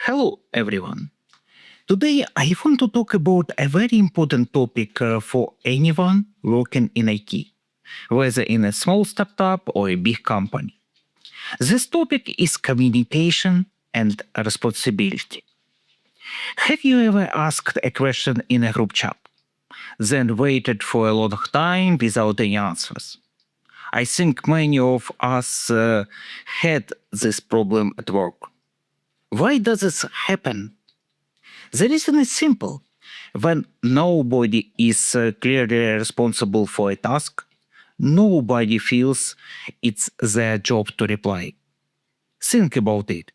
Hello, everyone. Today, I want to talk about a very important topic for anyone working in IT, whether in a small startup or a big company. This topic is communication and responsibility. Have you ever asked a question in a group chat, then waited for a long time without any answers? I think many of us had this problem at work. Why does this happen? The reason is simple. When nobody is clearly responsible for a task, nobody feels it's their job to reply. Think about it.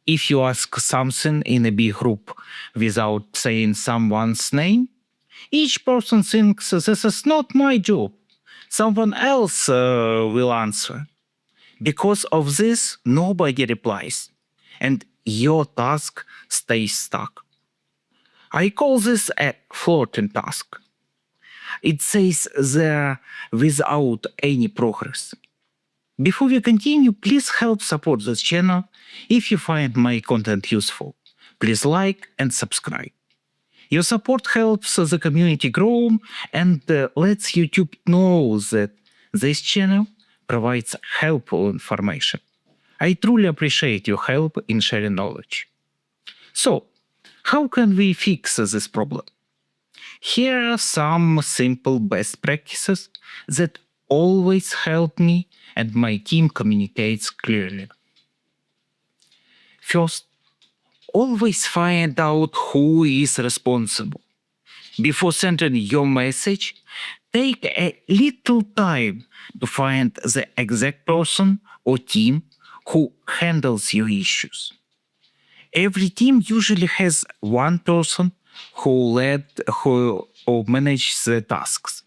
If you ask something in a big group without saying someone's name, each person thinks this is not my job. Someone else will answer. Because of this, nobody replies, and your task stays stuck. I call this a floating task. It says there without any progress. Before we continue, please help support this channel if you find my content useful. Please like and subscribe. Your support helps the community grow and lets YouTube know that this channel provides helpful information. I truly appreciate your help in sharing knowledge. So, how can we fix this problem? Here are some simple best practices that always help me and my team communicates clearly. First, always find out who is responsible. Before sending your message, take a little time to find the exact person or team who handles your issues. Every team usually has one person who manages the tasks.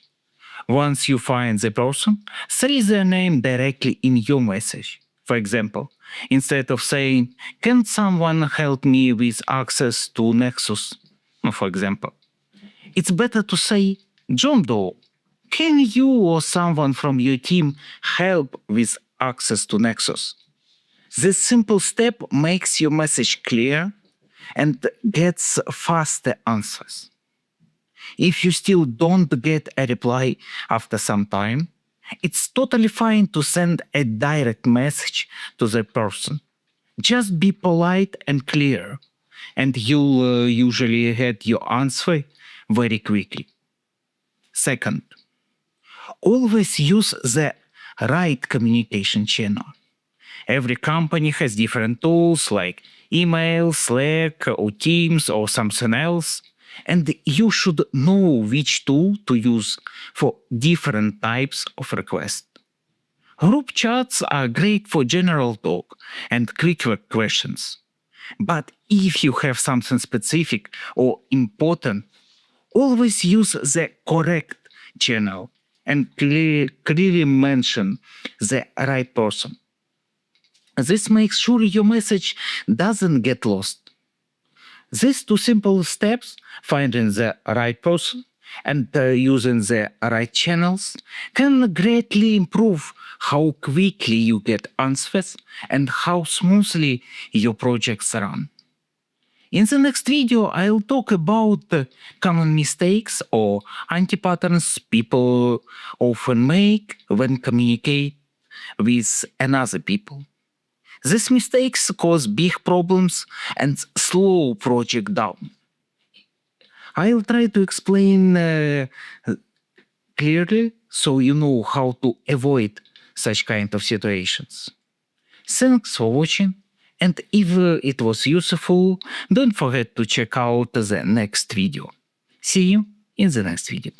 Once you find the person, say their name directly in your message. For example, instead of saying, "Can someone help me with access to Nexus?" For example, it's better to say, "John Doe, can you or someone from your team help with access to Nexus?" This simple step makes your message clear and gets faster answers. If you still don't get a reply after some time, it's totally fine to send a direct message to the person. Just be polite and clear, and you'll usually get your answer very quickly. Second, always use the right communication channel. Every company has different tools like email, Slack, or Teams, or something else, and you should know which tool to use for different types of requests. Group chats are great for general talk and quick questions. But if you have something specific or important, always use the correct channel and clearly mention the right person. This makes sure your message doesn't get lost. These two simple steps, finding the right person and using the right channels, can greatly improve how quickly you get answers and how smoothly your projects run. In the next video, I'll talk about common mistakes or anti-patterns people often make when communicate with another people. These mistakes cause big problems and slow project down. I'll try to explain clearly so you know how to avoid such kind of situations. Thanks for watching, and if it was useful, don't forget to check out the next video. See you in the next video.